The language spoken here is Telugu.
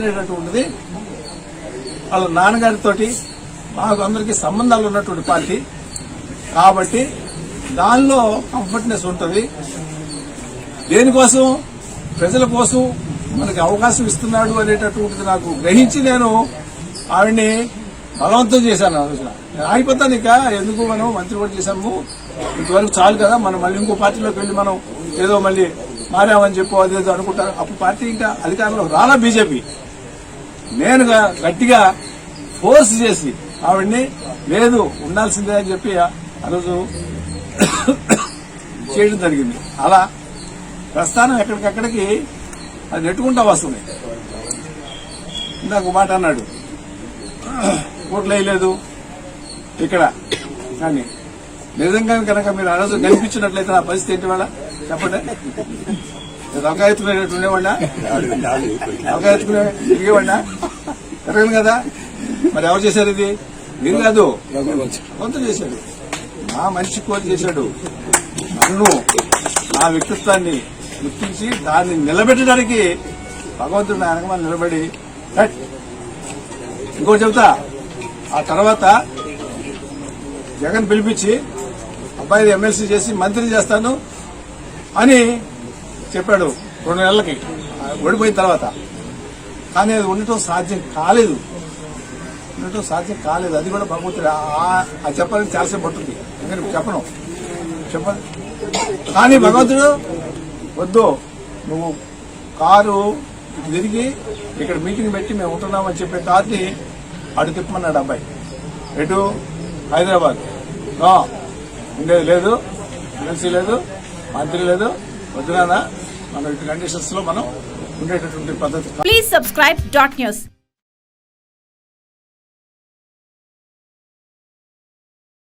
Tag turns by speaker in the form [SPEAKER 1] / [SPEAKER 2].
[SPEAKER 1] అనేటటువంటిది వాళ్ళ నాన్నగారితోటి మాకు అందరికీ సంబంధాలు ఉన్నటువంటి పార్టీ కాబట్టి దానిలో కంఫర్ట్నెస్ ఉంటుంది. దేనికోసం ప్రజల కోసం మనకి అవకాశం ఇస్తున్నాడు అనేటటువంటిది నాకు గ్రహించి నేను ఆవిడ్ని బలవంతం చేశాను. ఆ రోజున ఆగిపోతాను, ఇక ఎందుకు మనం మంత్రి కూడా చేశాము, ఇంతవరకు చాలు కదా, మనం మళ్ళీ ఇంకో పార్టీలోకి వెళ్ళి మనం ఏదో మళ్ళీ మారామని చెప్పు అదేదో అనుకుంటారు. అప్పుడు పార్టీ ఇంకా అధికారంలో రాలా బీజేపీ. నేను గట్టిగా ఫోర్స్ చేసి ఆవిడ్ని లేదు ఉండాల్సిందే అని చెప్పి ఆ రోజు చేయడం జరిగింది. అలా ప్రస్థానం ఎక్కడికక్కడికి అది నెట్టుకుంటా వస్తుంది. ఇందాక మాట అన్నాడు, ఓట్లు వేయలేదు ఇక్కడ, కానీ నిజంగా కనుక మీరు ఆ రోజు కనిపించినట్లయితే నా పరిస్థితి ఏంటి వాళ్ళ చెప్పండి. రొక్క ఎత్తుకునేటట్టు ఉండేవాడినా, రొక్క ఎత్తుకునే తిరిగేవాడినా, తిరగను కదా. మరి ఎవరు చేశారు ఇది? మీరు కాదు, కొంత చేశాడు. నా మనిషి కోరి చేశాడు. నన్ను నా వ్యక్తిత్వాన్ని గుర్తించి దాన్ని నిలబెట్టడానికి భగవంతుడు నా వెనకమా నిలబడి ఇంకోటి చెబుతా. ఆ తర్వాత జగన్ పిలిపించి అబ్బాయి ఎమ్మెల్సీ చేసి మంత్రి చేస్తాను అని చెప్పాడు 2 నెలలకి ఓడిపోయిన తర్వాత. కానీ అది ఉండటం సాధ్యం కాలేదు. అది కూడా భగవంతుడు అది చెప్పాలని చాలాసేపు పడుతుంది. చెప్పను కానీ భగవంతుడు వద్దు, నువ్వు కారు తిరిగి ఇక్కడ మీటింగ్ పెట్టి మేము ఉంటున్నామని చెప్పే కార్ని అటు తిప్పమన్నాడు అబ్బాయి. ఎటు హైదరాబాద్ ఉండేది లేదు, ఎమ్మెల్సీ లేదు, మంత్రి లేదు, వద్దునా మనం ఇటు కండిషన్స్ లో మనం ఉండేటటువంటి పద్ధతి.
[SPEAKER 2] Please subscribe .news